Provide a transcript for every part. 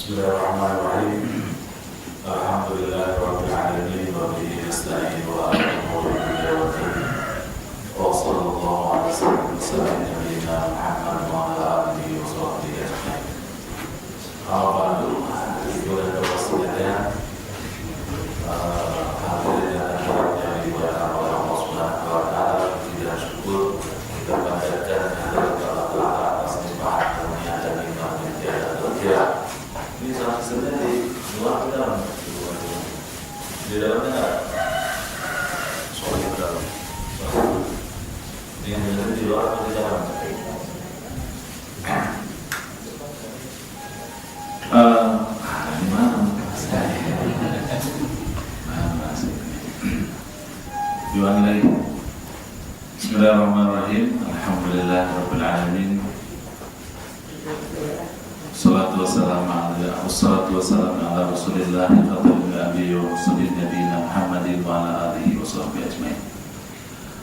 Bismillahirrahmanirrahim. Alhamdulillahirabbil alamin wa bihi nasta'in wa ala umuri dunya wa din. Wa sallallahu ala sayyidina Muhammad wa ala alihi wa sahbihi ajma'in. Awal itu adalah sekalian hadirin dan hadirat yang dimuliakan oleh Allah Subhanahu wa taala, kita syukur kita panjatkan kehadirat Allah Taala atas limpahan karunia dan nikmat yang tiada terkira. Ini salah satunya di luar ke dalam. Di dalamnya enggak? Soalnya ke dalam. Yang di luar atau di dalam? Di mana? Diulangi lagi. Bismillahirrahmanirrahim. Alhamdulillahirabbil alamin. Salatu wassalamu ala Rasulillah khatamil anbiya wa mursalin nabiyina Muhammadin wa ala alihi wa sahbihi ajmain.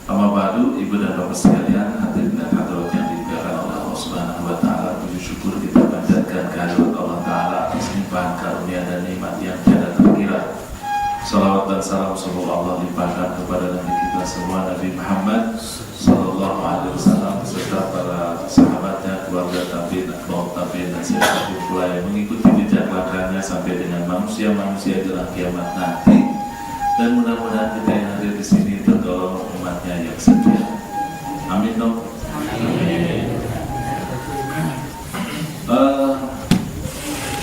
Amma ba'du, ibu dan bapak sekalian, hadirin dan hadirat yang dimuliakan oleh Allah Subhanahu wa taala, puji syukur kita panjatkan kehadirat Allah taala atas limpahan karunia dan nikmat yang tiada terkira. Salawat dan salam semoga Allah limpahkan kepada Nabi kita semua, Nabi Muhammad sallallahu alaihi wasallam, beserta para sahabatnya, keluarga tabi'in, atba'ut tabi'in, dan siapapun pula yang mengikuti jejak langkahnya sampai dengan manusia-manusia jelang kiamat nanti. Dan mudah-mudahan kita yang hadir di sini tergolong umatnya yang setia. Amin dong. Amin.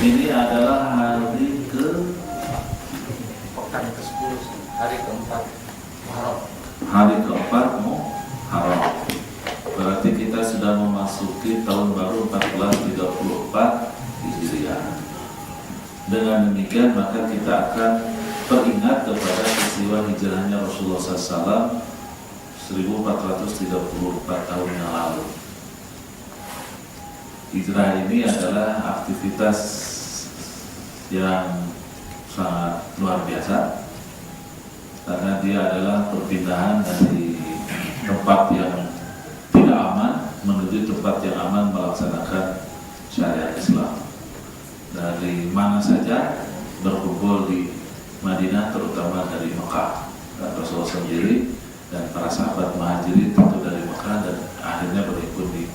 Ini adalah hari hari keempat Muharram. Hari keempat Muharram. Berarti kita sudah memasuki tahun baru 1434 Hijriah. Dengan demikian maka kita akan teringat kepada peristiwa hijrahnya Rasulullah SAW 1434 tahun yang lalu. Hijrah ini adalah aktivitas yang sangat luar biasa, karena dia adalah perpindahan dari tempat yang tidak aman menuju tempat yang aman melaksanakan syariat Islam. Dari mana saja berkumpul di Madinah, terutama dari Mekah, dan Rasulullah sendiri dan para sahabat muhajirin tentu dari Mekah, dan akhirnya berhimpun di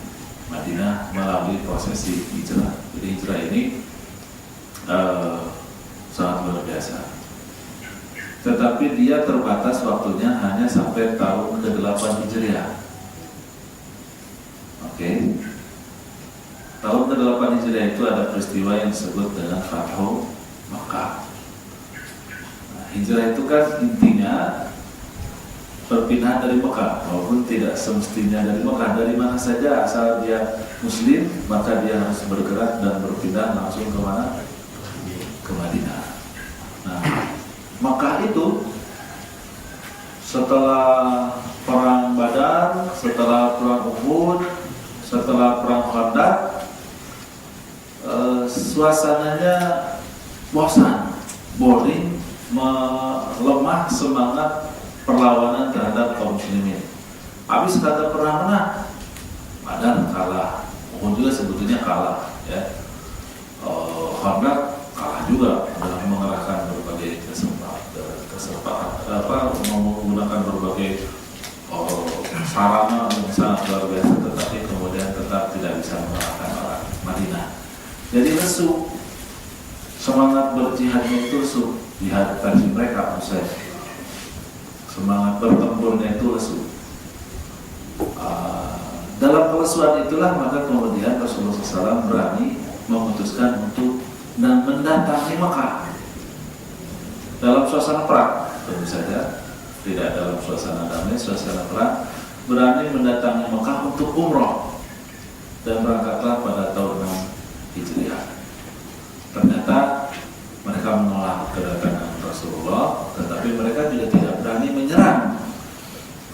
Madinah melalui prosesi hijrah. Jadi hijrah ini sangat luar biasa. Tetapi dia terbatas waktunya hanya sampai tahun ke-8 Hijriah. Oke. Tahun ke-8 Hijriah itu ada peristiwa yang disebut dengan Fathu Makkah. Nah, hijrah itu kan intinya perpindahan dari Mekah, walaupun tidak semestinya dari Mekah. Dari mana saja asal dia Muslim, maka dia harus bergerak dan berpindah langsung ke mana? Ke Madinah. Nah, Makkah itu setelah perang Badar, setelah perang Uhud, setelah perang Khandaq, suasananya bosan, boring, melemah semangat perlawanan terhadap kaum muslimin. Habis kata perang menang, Badar kalah, Uhud juga sebetulnya kalah, ya. Khandaq kalah juga dalam mengerahkan berbagai menggunakan berbagai sarana yang sangat luar biasa, tetapi kemudian tetap tidak bisa mengalahkan orang Madinah. Jadi lesu, semangat berjihadnya itu lesu, jihad tadi mereka usai, semangat bertempurnya itu lesu. Dalam kelesuan itulah maka kemudian Rasulullah SAW berani memutuskan untuk dan mendatangi Mekah dalam suasana perang. Tentu saja tidak dalam suasana damai, suasana perang. Berani mendatangi Mekah untuk umroh, dan berangkatlah pada tahun 6 Hijriah. Ternyata mereka menolak kedatangan Rasulullah, tetapi mereka juga tidak berani menyerang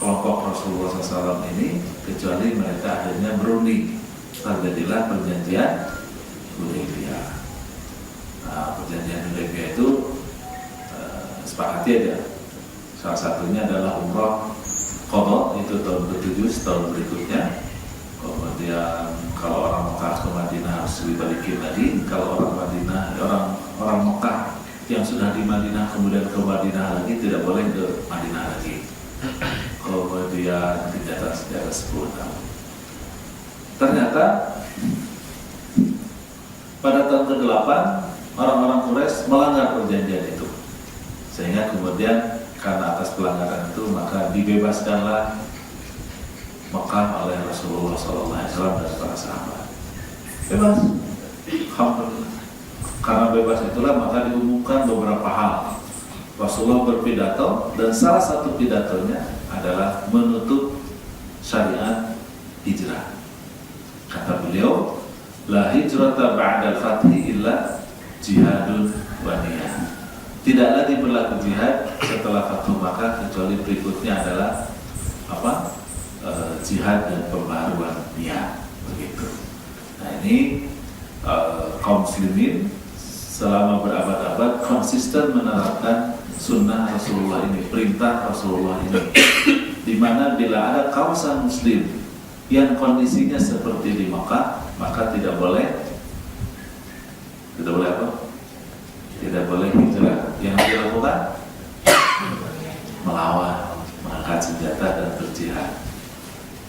kelompok Rasulullah SAW ini, kecuali mereka akhirnya berunding. Terjadilah perjanjian Hudaybiyah. Nah, perjanjian Hudaybiyah itu sepakati aja. Salah satunya adalah umroh qadha, itu tahun ke-7 setahun berikutnya. Kemudian kalau orang Mekah ke Madinah harus dibalikin lagi, kalau orang Madinah orang Mekah yang sudah di Madinah kemudian ke Madinah lagi tidak boleh ke Madinah lagi. Kemudian dijatah sejarah 10 tahun. Ternyata pada tahun ke-8 orang-orang Quraisy melanggar perjanjian itu, sehingga kemudian karena atas pelanggaran itu maka dibebaskanlah Mekah oleh Rasulullah SAW dan para sahabat. Bebas, alhamdulillah. Karena bebas itulah maka diumumkan beberapa hal. Rasulullah berpidato dan salah satu pidatonya adalah menutup syariat hijrah. Kata beliau, la hijrata ba'dal fathi illa jihadun wa niyah. Tidak lagi berlaku jihad setelah Fathu Makkah kecuali berikutnya adalah jihad dan pembaharuan niat, begitu. Nah ini kaum muslimin selama berabad-abad konsisten menerapkan sunnah Rasulullah ini, perintah Rasulullah ini, di mana bila ada kawasan muslim yang kondisinya seperti di Makkah, maka tidak boleh apa? Tidak boleh hijrah. Yang dilakukan melawan, mengangkat senjata dan berjihad.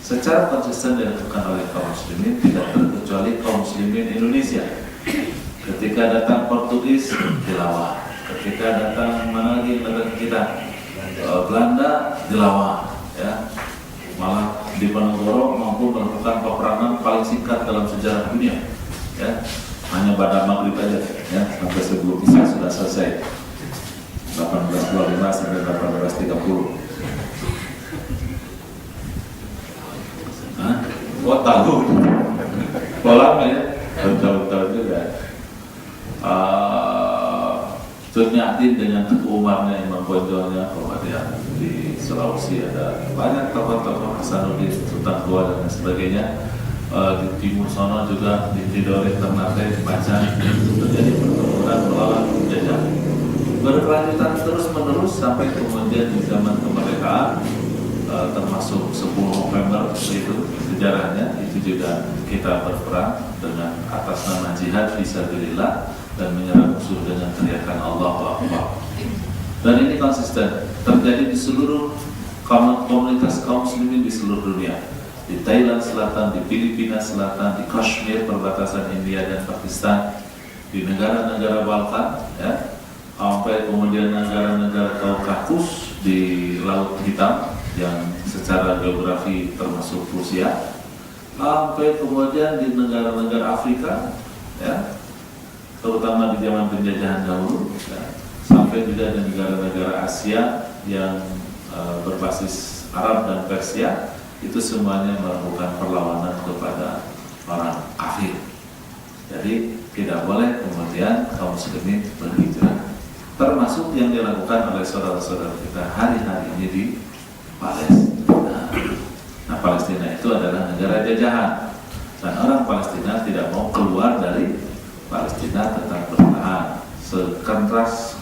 Secara konsisten dilakukan oleh kaum muslimin, tidak terkecuali kaum muslimin Indonesia. Ketika datang Portugis dilawan, ketika datang mana lagi negara kita, Belanda dilawan, ya. Malah Diponegoro mampu melakukan peperangan paling singkat dalam sejarah dunia, ya. Hanya pada maghrib aja, ya, sampai sebelum Isya sudah selesai. 1825 sampai 1830. Oh tahu, lama ya, tahun-tahun juga. Cutnyatin dengan Teguh Umarnya, Imam Bonjolnya, kemudian di Sulawesi ada banyak tokoh-tokoh, Hasanuddin, Sultan Goa dan sebagainya. Di timur sono juga di Tidore, Ternate, Bacan terjadi pertempuran melawan penjajah. Berkelanjutan terus menerus sampai kemudian di zaman kemerdekaan, termasuk 10 November itu sejarahnya, itu juga kita berperang dengan atas nama jihad fisabilillah dan menyerang musuh dengan teriakan Allahu Akbar. Dan ini konsisten terjadi di seluruh komunitas kaum muslimin di seluruh dunia. Di Thailand Selatan, di Filipina Selatan, di Kashmir perbatasan India dan Pakistan, di negara-negara Balkan, ya, sampai kemudian negara-negara Kaukasus di Laut Hitam yang secara geografi termasuk Rusia, sampai kemudian di negara-negara Afrika, ya, terutama di zaman penjajahan dahulu, ya, sampai juga di negara-negara Asia yang berbasis Arab dan Persia, itu semuanya melakukan perlawanan kepada orang kafir. Jadi tidak boleh kemudian kaum muslimin berhijrah, termasuk yang dilakukan oleh saudara-saudara kita hari-hari ini di Palestina. Nah, Palestina itu adalah negara jajahan dan orang Palestina tidak mau keluar dari Palestina, tetap bertahan.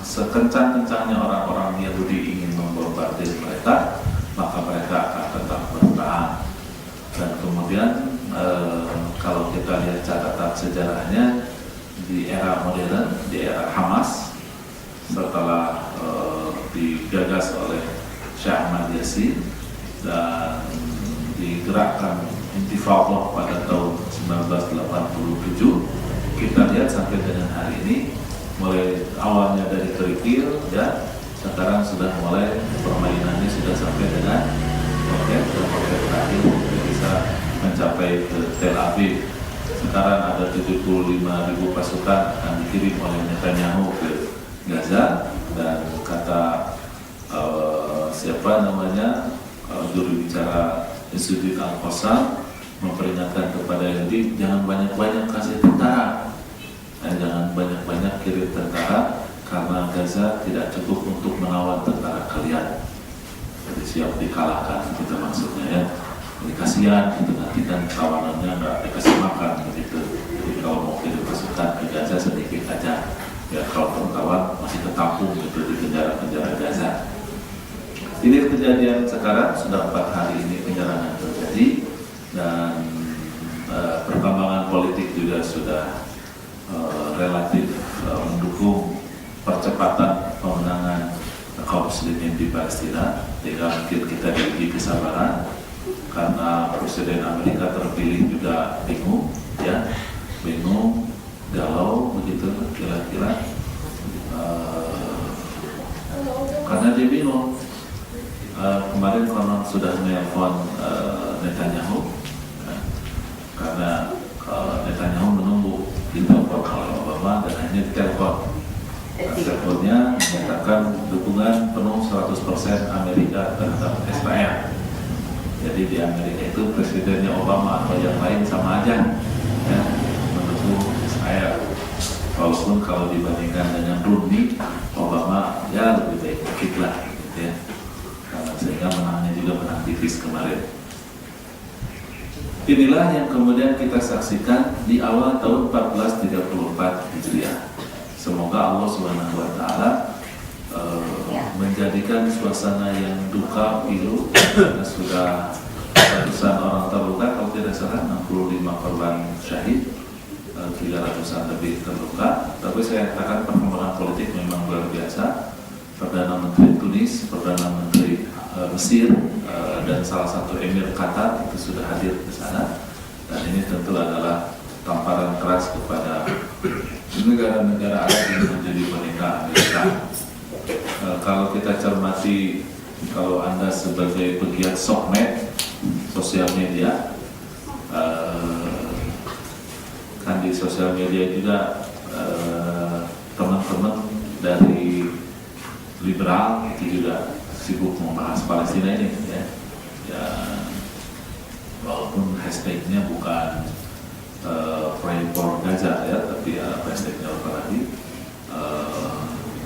Sekencang-kencangnya orang-orang Yahudi ingin membombardir mereka, maka mereka akan tetap bertahan. Dan kemudian kalau kita lihat catatan sejarahnya di era modern, di era Hamas, setelah digagas oleh Syekh Ahmad Yassin dan digerakkan Intifadah pada tahun 1987, kita lihat sampai dengan hari ini, mulai awalnya dari kerikil, ya, sekarang sudah mulai permainannya sudah sampai dengan roket, dan roket terakhir bisa mencapai ke Tel Aviv. Sekarang ada 75.000 pasukan akan dikirim oleh Netanyahu ke Gaza, dan kata juru bicara Institut Al-Qassam memperingatkan kepada Yahudi, jangan banyak-banyak kasih tentara, jangan banyak-banyak kirim tentara, karena Gaza tidak cukup untuk melawan tentara kalian. Jadi siap dikalahkan, itu maksudnya, ya. Jadi kasihan, gitu, nanti kan kawanannya nggak dikasih makan, begitu. Jadi kalau mau kirim pasukan ke Gaza sedikit aja, ya, kalau kawan masih tertampung gitu di penjara-penjara Gaza. Ini kejadian sekarang sudah 4 hari ini penyerangan terjadi, dan perkembangan politik juga sudah relatif percepatan pemenangan kaum muslimin di Palestina. Tinggal mungkin kita diuji kesabaran karena Presiden Amerika terpilih juga bingung, ya, bingung, galau begitu kira-kira. Karena dia bingung. Kemarin konon sudah menelpon Netanyahu, karena Netanyahu menunggu ditelepon oleh Obama dan akhirnya ditelepon. Teleponnya menyatakan dukungan penuh 100% Amerika terhadap Israel. Jadi di Amerika itu presidennya Obama atau yang lain sama aja, ya, mendukung Israel. Walaupun kalau dibandingkan dengan Romney, Obama ya lebih baik dikit lah, gitu ya. Karena sehingga menangnya juga menang tipis kemarin. Inilah yang kemudian kita saksikan di awal tahun 1434 Hijriah. Semoga Allah Subhanahu wa Ta'ala menjadikan suasana yang duka pilu, karena sudah ratusan orang terluka, kalau tidak salah 65 korban syahid, 300-an lebih terluka. Tapi saya katakan perkembangan politik memang luar biasa. Perdana Menteri Tunis, Perdana Menteri Mesir, dan salah satu Emir Qatar itu sudah hadir ke sana. Dan ini tentu adalah tamparan keras kepada negara-negara Arab yang menjadi boneka Amerika. Kalau kita cermati, kalau Anda sebagai pegiat sosmed, sosial media, kan di sosial media juga teman-teman dari liberal itu juga sibuk membahas Palestina ini, ya. Ya, walaupun hashtagnya bukan Pray for Gaza, ya, tapi ya hashtagnya apa lagi?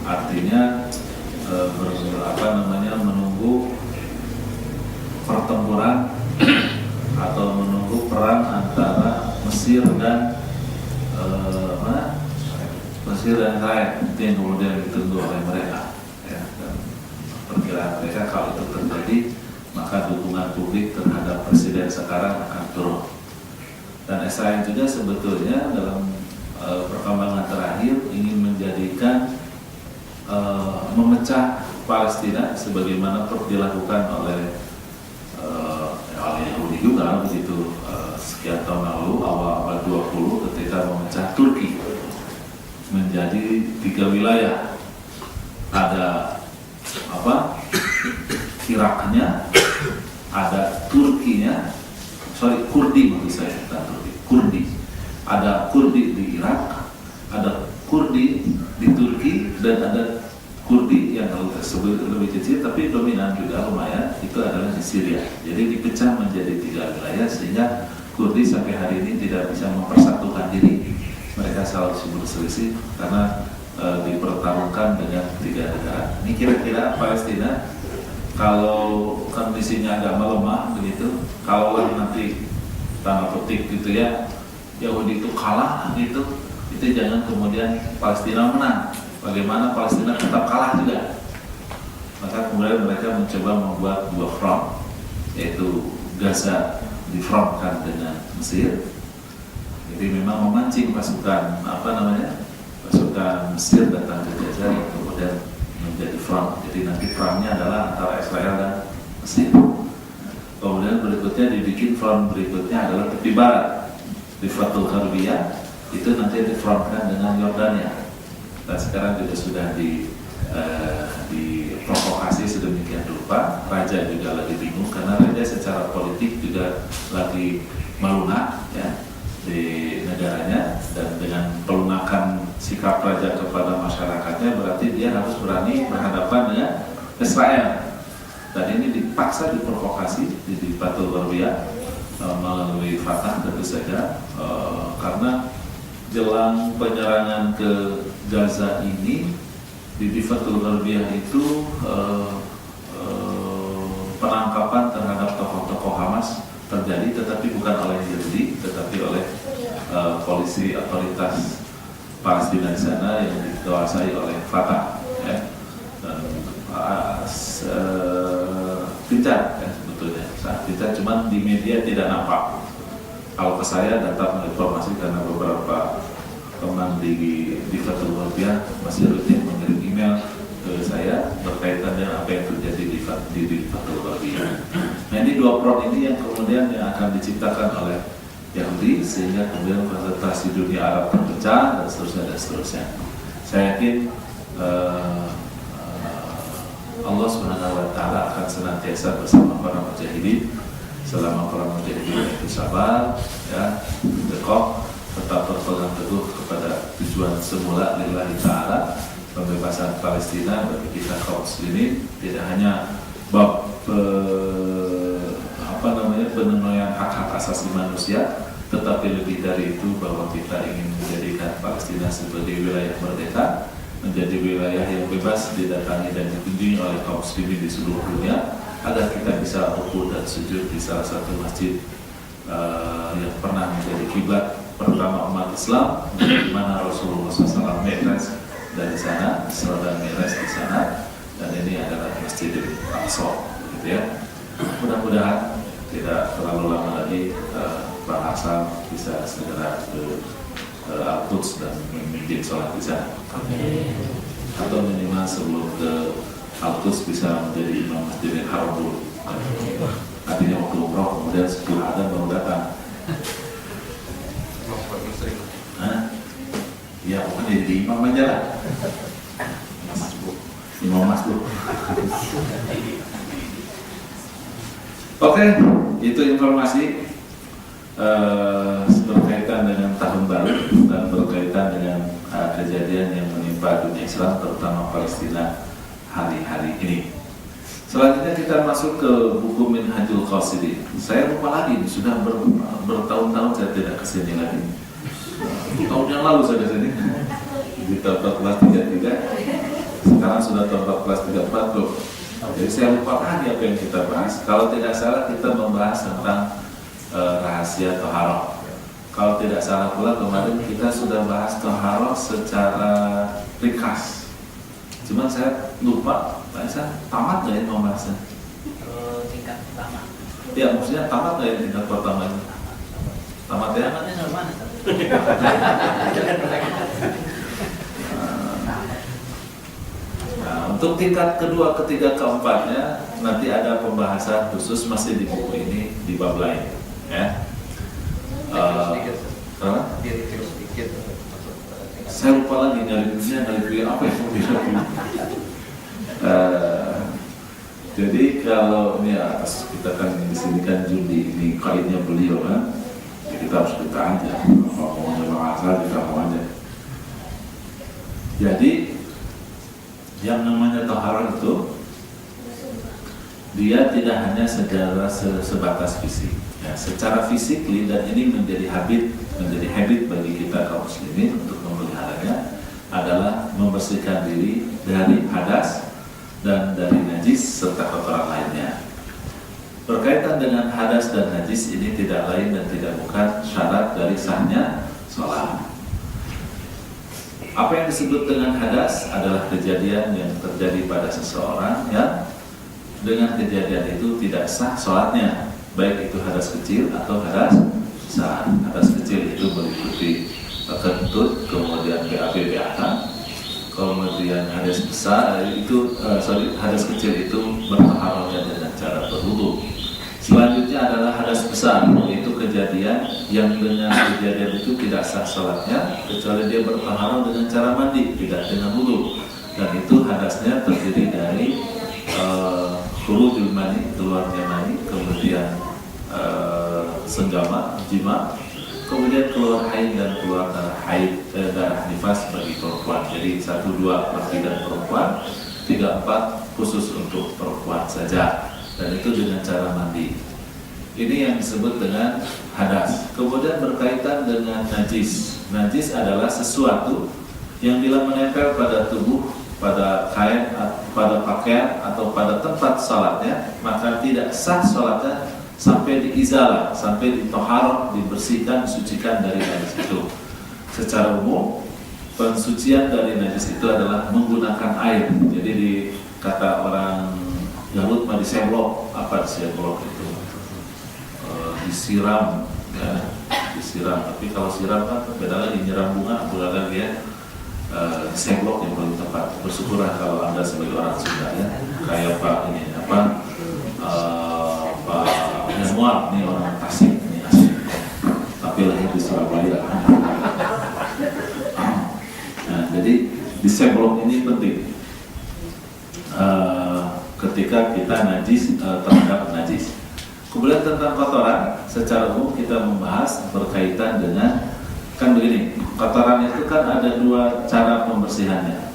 Artinya menunggu pertempuran atau menunggu perang antara Mesir dan Israel, itu yang kemudian ditunggu oleh mereka, ya. Dan perkiraan mereka kalau itu terjadi, maka dukungan publik terhadap presiden sekarang akan turun. Dan Israel juga sebetulnya dalam perkembangan terakhir ingin menjadikan memecah Palestina sebagaimana dilakukan oleh Yahudi juga begitu sekian tahun lalu, awal abad 20, ketika memecah Turki menjadi 3 wilayah. Ada Iraknya, ada Turkinya, Kurdi maksud saya, bukan Turki, Kurdi. Ada Kurdi di Irak, ada Kurdi di Turki, dan ada Kurdi yang kalau tersebut lebih kecil tapi dominan juga lumayan, itu adalah di Syria. Jadi dipecah menjadi 3 wilayah sehingga Kurdi sampai hari ini tidak bisa mempersatukan diri. Mereka selalu berselisih karena dipertarungkan dengan 3 negara. Ini kira-kira Palestina kalau kondisinya agak melemah begitu, kalau nanti tanda petik gitu ya, Yahudi itu kalah gitu, itu jangan kemudian Palestina menang. Bagaimana Palestina tetap kalah juga. Maka kemudian mereka mencoba membuat 2 front, yaitu Gaza difrontkan dengan Mesir. Jadi memang memancing pasukan pasukan Mesir datang ke Gaza yang kemudian menjadi front. Jadi nanti frontnya adalah antara Israel dan Mesir. Kemudian berikutnya dibikin front berikutnya adalah tepi barat di Fatul Gharbiyah, itu nanti difrontkan dengan Yordania. Dan sekarang juga sudah diprovokasi sedemikian rupa. Raja juga lagi bingung karena raja secara politik juga lagi melunak, ya, di negaranya, dan dengan pelunakan sikap raja kepada masyarakatnya berarti dia harus berani berhadapan dengan Israel. Dan ini dipaksa diprovokasi di Fatul Gharbiyah melalui Fatah tentu saja, karena jelang penyerangan ke Gaza ini di Fatul Gharbiyah itu penangkapan terhadap tokoh-tokoh Hamas terjadi, tetapi bukan oleh Yahudi, tetapi oleh polisi otoritas Palestina di sana yang dikuasai oleh Fatah, ya. Dan pincar, ya, sebetulnya sangat pincar, cuman di media tidak nampak. Kalau ke saya datang informasi karena beberapa teman di Fatul Gharbiyah masih rutin mengirim email ke saya berkaitan dengan apa yang terjadi di Fathul Bari. Nah, ini dua front ini yang kemudian yang akan diciptakan oleh Yahudi sehingga kemudian konsentrasi dunia Arab terpecah dan seterusnya dan seterusnya. Saya yakin Allah Subhanahu wa Ta'ala akan senantiasa bersama para mujahidin selama para mujahidin itu sabar, ya, kokoh, tetap berpegang teguh kepada tujuan semula lillahi ta'ala, pembebasan Palestina bagi kita kaum muslimin, tidak hanya bab penentuan hak-hak asasi manusia, tetapi lebih dari itu bahwa kita ingin menjadikan Palestina sebagai wilayah merdeka, menjadi wilayah yang bebas didatangi dan dikunjungi oleh kaum muslimin di seluruh dunia, agar kita bisa rukuk dan sujud di salah satu masjid yang pernah menjadi kiblat pertama umat Islam, di mana Rasulullah SAW mi'raj dari sana, Isra dan Mi'raj di sana, dan ini adalah Masjidil Aqsa, gitu ya. Mudah-mudahan tidak terlalu lama lagi Pak Hasan bisa segera ke Al-Quds dan memimpin sholat di sana. Atau minimal sebelum ke Al-Quds bisa menjadi imam Masjidil Haram dulu. Artinya waktu umroh kemudian setelah ada baru datang. Ya pokoknya jadi imam aja lah. Imam masbuk. Oke, itu informasi berkaitan dengan tahun baru dan berkaitan dengan kejadian yang menimpa dunia Islam, terutama Palestina hari-hari ini. Selanjutnya kita masuk ke buku Minhajul Qasidin. Saya lupa lagi, sudah bertahun-tahun saya tidak kesini lagi. Tahun yang lalu saya kesini di tahun 1433. Sekarang sudah tahun 1434 loh. Jadi saya lupa lagi apa yang kita bahas. Kalau tidak salah kita membahas tentang rahasia toharoh. Kalau tidak salah pula kemarin kita sudah bahas toharoh secara ringkas. Cuman saya lupa, Pak Isa, tamat nggak ya membahasnya? Tingkat pertama. Ya, maksudnya tamat nggak ya tingkat pertama ini? Tamat ya? Tamatnya sampai mana? Nah, untuk tingkat kedua, ketiga, keempatnya nanti ada pembahasan khusus masih di buku ini di bab lain, ya. Sedikit. Saya lupa lagi nyari apa yang mau direview. Jadi kalau ini atas kita kan di sini kan Judi ini kainnya beliau kan, ya kita harus buka aja. Kalau mau memang asal kita mau aja. Jadi yang namanya taharah itu dia tidak hanya sebatas fisik. Ya, secara fisik dan ini menjadi habit bagi kita kaum muslimin untuk memeliharanya adalah membersihkan diri dari hadas dan dari najis serta kotoran lainnya. Berkaitan dengan hadas dan najis ini tidak lain dan tidak bukan syarat dari sahnya sholat. Apa yang disebut dengan hadas adalah kejadian yang terjadi pada seseorang yang dengan kejadian itu tidak sah sholatnya, baik itu hadas kecil atau hadas besar. Hadas kecil itu meliputi kentut, kemudian BAB-BAH, kemudian hadas besar hadas kecil itu bertaharahnya dengan cara berwudu. Selanjutnya adalah hadas besar, yaitu kejadian yang dengan kejadian itu tidak sah sholatnya kecuali dia bertaharah dengan cara mandi, tidak dengan wudu. Dan itu hadasnya terdiri dari khurujul mani, keluarnya mani, kemudian senggama, jima, kemudian keluar haid dan keluar darah nifas bagi perempuan. Jadi 1, 2 laki dan perempuan, 3, 4 khusus untuk perempuan saja. Dan itu dengan cara mandi. Ini yang disebut dengan hadas. Kemudian berkaitan dengan najis. Najis adalah sesuatu yang bila menempel pada tubuh, pada kain, pada pakaian atau pada tempat salatnya, maka tidak sah salatnya sampai diizalah, sampai ditoharah, dibersihkan, disucikan dari najis itu. Secara umum, pensucian dari najis itu adalah menggunakan air. Jadi di kata orang Garut mah disemblok, apa disemblok itu? Disiram, ya, disiram. Tapi kalau siram kan beda lagi, nyiram bunga, bukan lagi ya. Seblok yang paling tepat. Bersyukurlah kalau Anda sebagai orang Sunda ya, kayak Pak ini apa Pak Januar ini orang Tasik ini asli, tapi lahir di Surabaya. Nah, jadi di seblok ini penting. Ketika kita najis terhadap najis. Kemudian tentang kotoran, secara umum kita membahas berkaitan dengan kan begini, kotoran itu kan ada dua cara pembersihannya.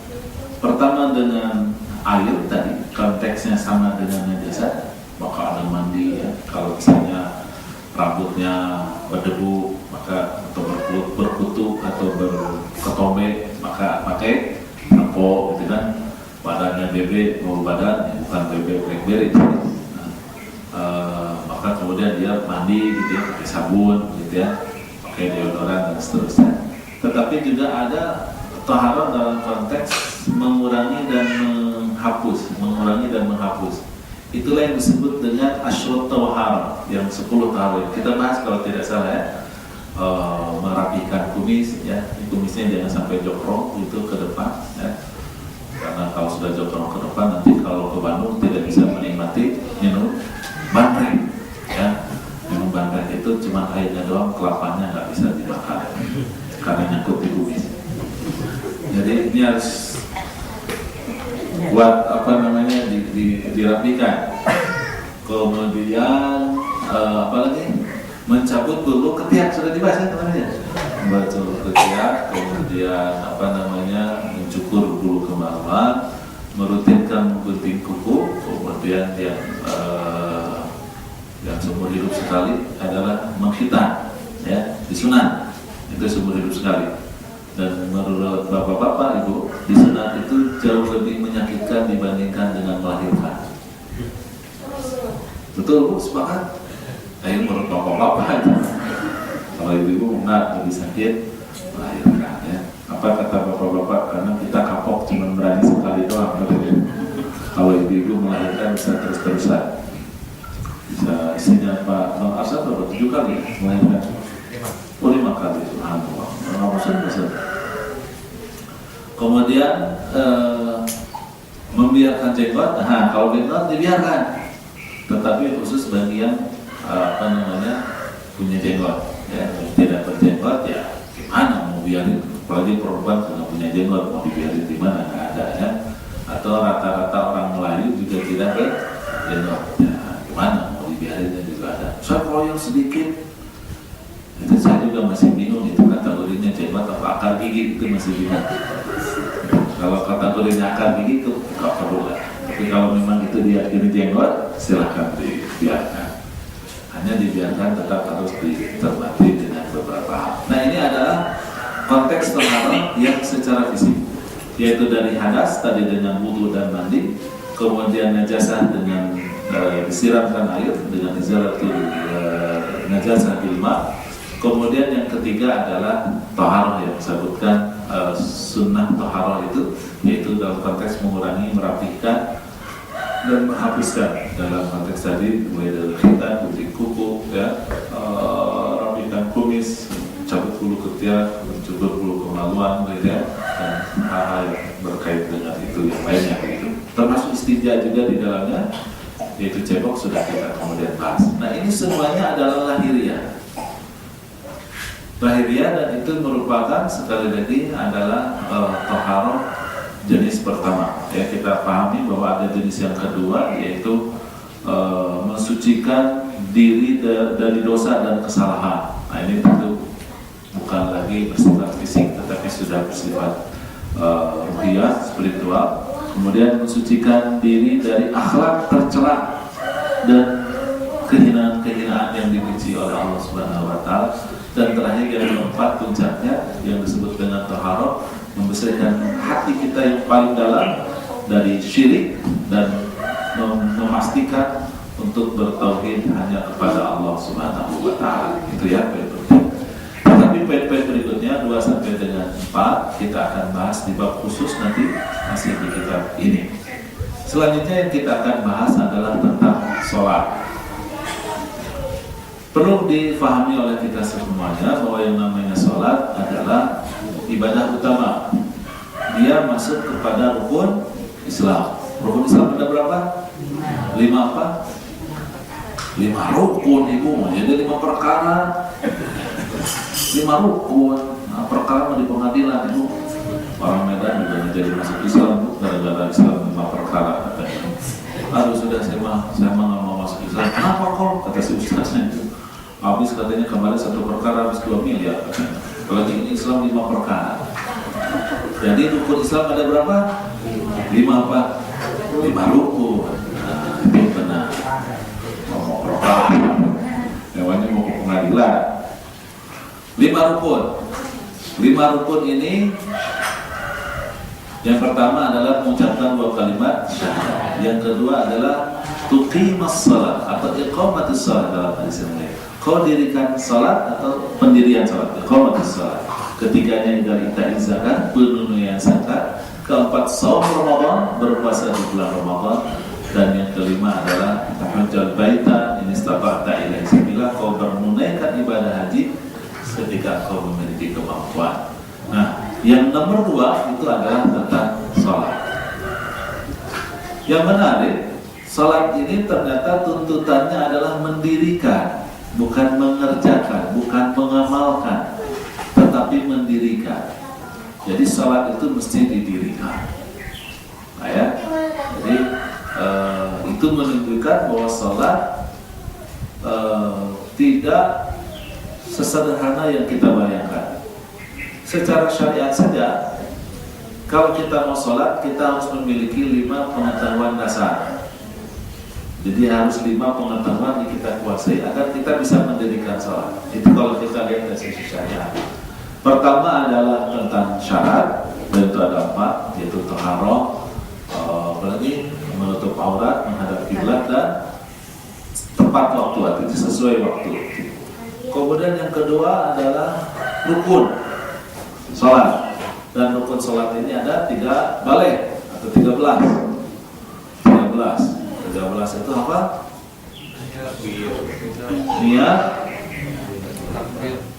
Pertama dengan air tadi, konteksnya sama dengan najasa, maka ada mandi ya. Kalau misalnya rambutnya berdebu, maka atau berkutu atau berketombe, maka pakai sampo gitu kan. Badannya bebek, mau badan ya, bukan bebek blackberry. Maka kemudian dia mandi gitu ya, pakai sabun gitu ya, pakai deodoran dan seterusnya. Tetapi juga ada taharah dalam konteks mengurangi dan menghapus. Itulah yang disebut dengan asyrut taharah, yang 10 taharah. Kita bahas kalau tidak salah ya, merapikan kumis ya, kumisnya jangan sampai jongkrong itu ke depan ya. Karena kalau sudah jongkrong ke depan, nanti kalau ke Bandung tidak bisa menikmati minum bandrek ya. Minum bandrek itu cuma airnya doang, kelapanya nggak bisa dimakan karena nyangkut di kumis. Jadi ini harus buat apa namanya dirapikan. Kemudian apalagi mencabut bulu ketiak, sudah dibahas ya teman-teman ya. Mencabut ketiak, kemudian apa namanya mencukur bulu kemaluan, merutinkan menggunting kuku, kemudian yang seumur hidup sekali adalah mengkhitan ya, disunat itu seumur hidup sekali. Dan menurut bapak-bapak ibu, disunat itu jauh lebih menyakitkan dibandingkan dengan melahirkan. Betul Bu, sepakat? Ayo menurut bapak-bapak aja. Kalau ibu-ibu enggak, lebih sakit melahirkan ya. Apa kata bapak-bapak? Karena kita kapok cuma berani sekali doang. Kalau ibu-ibu melahirkan bisa terus-terusan. Bisa isinya Pak Bang Arsad berapa? 7 kali melahirkan? 5 kali. Subhanallah. Kemudian membiarkan jenggot. Nah, kalau jenggot dibiarkan, tetapi khusus bagi yang punya jenggot ya. Tidak berjenggot ya gimana mau biarin, apalagi perempuan kalau punya jenggot mau dibiarin di mana, nggak ada ya. Atau rata-rata orang Melayu juga tidak berjenggot ya, gimana mau dibiarinnya juga ada. Soalnya kalau yang sedikit itu saya juga masih bingung, itu kategorinya jenggot atau akar gigi, itu masih bingung. Kalau kategorinya akar gigi itu nggak perlu lah. Tapi kalau memang itu diakhiri jenggot, silahkan dibiarkan. Hanya dibiarkan tetap harus ditermati dengan beberapa hal. Nah, ini adalah konteks taharah yang secara fisik, yaitu dari hadas tadi dengan wudu dan mandi, kemudian najasah dengan disiramkan air dengan izalatul najasah bil ma. Kemudian yang ketiga adalah taharah yang disebutkan sunnah taharah itu, yaitu dalam konteks mengurangi, merapikan dan menghapuskan. Dalam konteks tadi mulai dari khitan, gunting kuku ya, rapikan kumis, cabut bulu ketiak, mencukur bulu kemaluan gitu ya, dan hal-hal yang berkait dengan itu yang lainnya gitu. Termasuk istinja juga di dalamnya, yaitu cebok, sudah kita kemudian bahas. Nah, ini semuanya adalah lahiriah. Lahiriah, dan itu merupakan sekali lagi adalah taharah jenis pertama ya. Kita pahami bahwa ada jenis yang kedua, yaitu mensucikan diri dari dosa dan kesalahan. Nah, ini tentu bukan lagi bersifat fisik, tetapi sudah bersifat ruhiyah, spiritual. Kemudian mensucikan diri dari akhlak tercela dan kehinaan-kehinaan yang dibenci oleh Allah Subhanahu wa Ta'ala. Dan terakhir yang keempat, puncaknya yang disebut dengan taharah, membersihkan hati kita yang paling dalam dari syirik dan memastikan untuk bertauhid hanya kepada Allah Subhanahu wa Ta'ala. Itu ya poin penting. Tetapi poin-poin berikutnya 2 sampai dengan 4 kita akan bahas di bab khusus nanti masih di kitab ini. Selanjutnya yang kita akan bahas adalah tentang sholat. Perlu difahami oleh kita semuanya bahwa yang namanya sholat adalah ibadah utama dia masuk kepada rukun Islam. Rukun Islam ada berapa? 5 apa? 5 rukun ibu. Jadi 5 perkara, 5 rukun. Nah, perkara di pengadilan ibu. Orang Medan juga menjadi masuk Islam bu, gara-gara Islam 5 perkara katanya. Aduh sudah saya mah nggak mau masuk Islam. Kenapa kok? Kata si ustaznya itu. Habis katanya kemarin 1 perkara habis 2 miliar. Kalau ini Islam 5 perkara. Jadi rukun Islam ada berapa? 5 apa? 5 rukun. Nah, itu benar. Ngomong perkara. Namanya mau ke pengadilan. 5 rukun. 5 rukun ini yang pertama adalah mengucapkan 2 kalimat syahadat. Yang kedua adalah tuqimas shalah atau iqamatus shalah dalam hadis yang lain. Kau dirikan salat atau pendirian salat, iqamatus shalah. Ketiganya adalah ita'iz zakat, penunaian zakat. Keempat, shaum Ramadan, berpuasa di bulan Ramadan. Dan yang kelima adalah tahajjud baita in istata'ta ilaihi sabila, kau menunaikan ibadah haji ketika kau memiliki kemampuan. Nah, yang nomor 2 itu adalah tentang sholat. Yang menarik, sholat ini ternyata tuntutannya adalah mendirikan, bukan mengerjakan, bukan mengamalkan, tetapi mendirikan. Jadi sholat itu mesti didirikan. Nah, ya. Jadi itu menunjukkan bahwa sholat tidak sesederhana yang kita bayangkan. Secara syariat saja, kalau kita mau sholat, kita harus memiliki 5 pengetahuan dasar. Jadi harus 5 pengetahuan yang kita kuasai agar kita bisa mendirikan sholat. Itu kalau kita lihat dari sisi syariat. Pertama adalah tentang syarat, yaitu ada 4, yaitu taharah, apalagi menutup aurat, menghadap kiblat, dan tepat waktu, itu sesuai waktu. Kemudian yang kedua adalah rukun sholat, dan rukun sholat ini ada 3 balik atau 13 itu apa? Niat,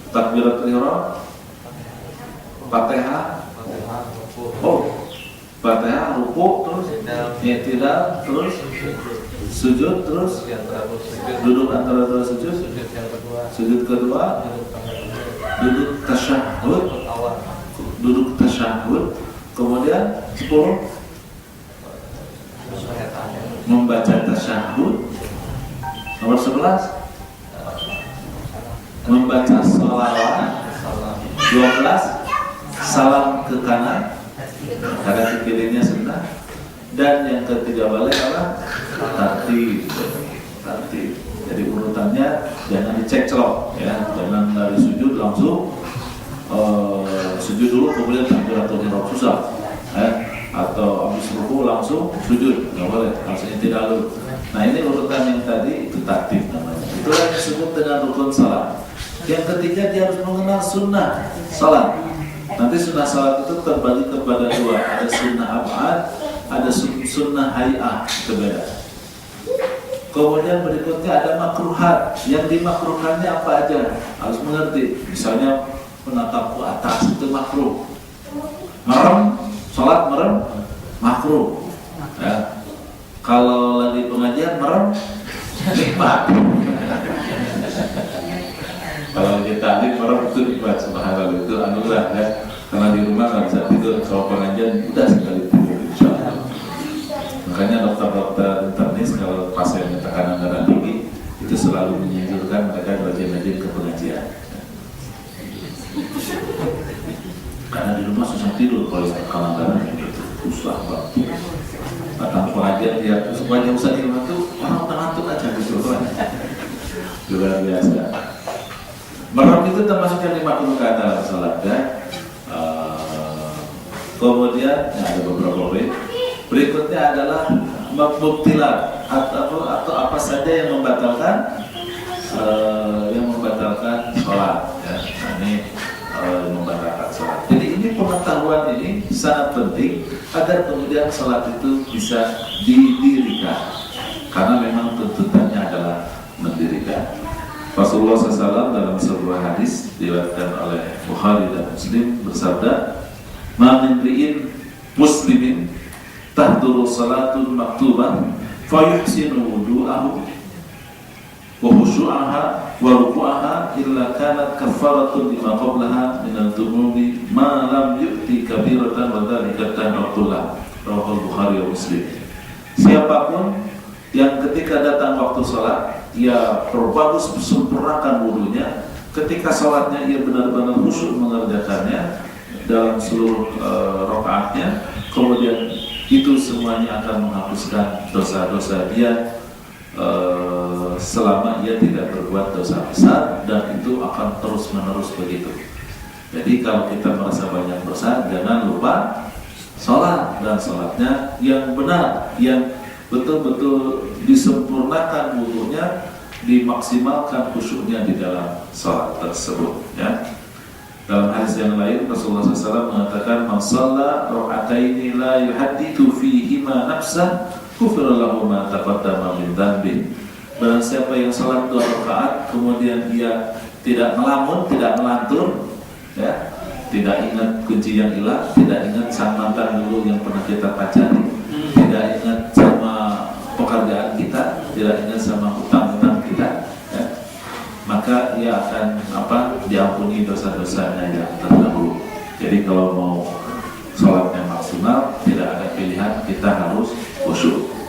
takbiratul ihram, Fatihah, Fatihah, ruku, terus i'tidal, terus sujud, terus duduk antara 2 sujud, sujud kedua, duduk tasyahud, kemudian 10 membaca tasyahud, nomor 11 membaca sholawat, 12 salam ke kanan, karena ke kirinya sunnah, dan yang ketiga balik adalah tartib. Jadi urutannya jangan dicek celok, ya, jangan dari sujud langsung sujud dulu kemudian takbiratul ihram, susah, atau habis ruku langsung sujud, nggak boleh, harusnya tidak dulu. Nah, ini urutan yang tadi itu tartib namanya. Itulah yang disebut dengan rukun salat. Yang ketiga, dia harus mengenal sunnah salat. Nanti sunnah salat itu terbagi kepada 2, ada sunnah ab'ad, ada sunnah hay'ah, itu beda. Kemudian berikutnya ada makruhat. Yang dimakruhannya apa aja? Harus mengerti. Misalnya menatap ke atas itu makruh. Merem, sholat merem, makruh. Ya. Kalau lagi pengajian merem, nikmat. Kalau kita tadi merem itu nikmat, subhanallah, itu anugerah, ya. Karena di rumah nggak bisa tidur, kalau pengajian udah sekali tidur, insyaallah. Makanya dokter-dokter internis kalau pasien tekanan darah tinggi itu selalu menyanjurkan mereka rajin-rajin ke pengajian. Karena di rumah susah tidur kalau tekanan darah tinggi itu susah banget. Datang pengajian dia semuanya usah di rumah tuh orang ngantuk aja gitu kan. Luar biasa. Merem itu termasuk yang 50 kata dalam salat, ya. Kemudian ada beberapa poin. Berikutnya adalah mubtilat atau apa saja yang membatalkan sholat, ya. Nah, ini membatalkan sholat. Jadi ini pengetahuan ini sangat penting agar kemudian sholat itu bisa didirikan, karena memang tuntutannya adalah mendirikan. Rasulullah SAW dalam sebuah hadis diriwayatkan oleh Bukhari dan Muslim bersabda, "Ma min ri'in muslimin tahduru salatun maktubah fayuhsinu wudu'ahu wa khushu'aha wa ruku'aha illa kanat kafaratun lima qablaha minal dhunubi ma lam yu'ti kabiratan wa dhalika tanaqullah. Rawahul Bukhari wa Muslim. Siapapun yang ketika datang waktu sholat ia perbagus sempurnakan wudunya, ketika sholatnya ia benar-benar khusyuk mengerjakannya dalam seluruh rakaatnya, kemudian itu semuanya akan menghapuskan dosa-dosa dia selama ia tidak berbuat dosa besar, dan itu akan terus-menerus begitu. Jadi kalau kita merasa banyak dosa, jangan lupa sholat, dan sholatnya yang benar, yang betul-betul disempurnakan wudunya, dimaksimalkan khusyuknya di dalam sholat tersebut, ya. Dalam hadis yang lain Rasulullah SAW mengatakan, man shalla raka'ataini la yuhaddithu fihima nafsah ghufira lahu ma taqaddama min dhanbi. Barang siapa yang sholat 2 rakaat kemudian dia tidak melamun, tidak melantur, ya, tidak ingat kunci yang hilang, tidak ingat sang mantan dulu yang pernah kita pacari, tidak ingat sama pekerjaan kita, tidak ingat sama hutang-hutang kita, ya, maka ia akan diampuni dosa-dosanya yang terdahulu. Jadi kalau mau sholatnya maksimal, tidak ada pilihan, kita harus khusyuk.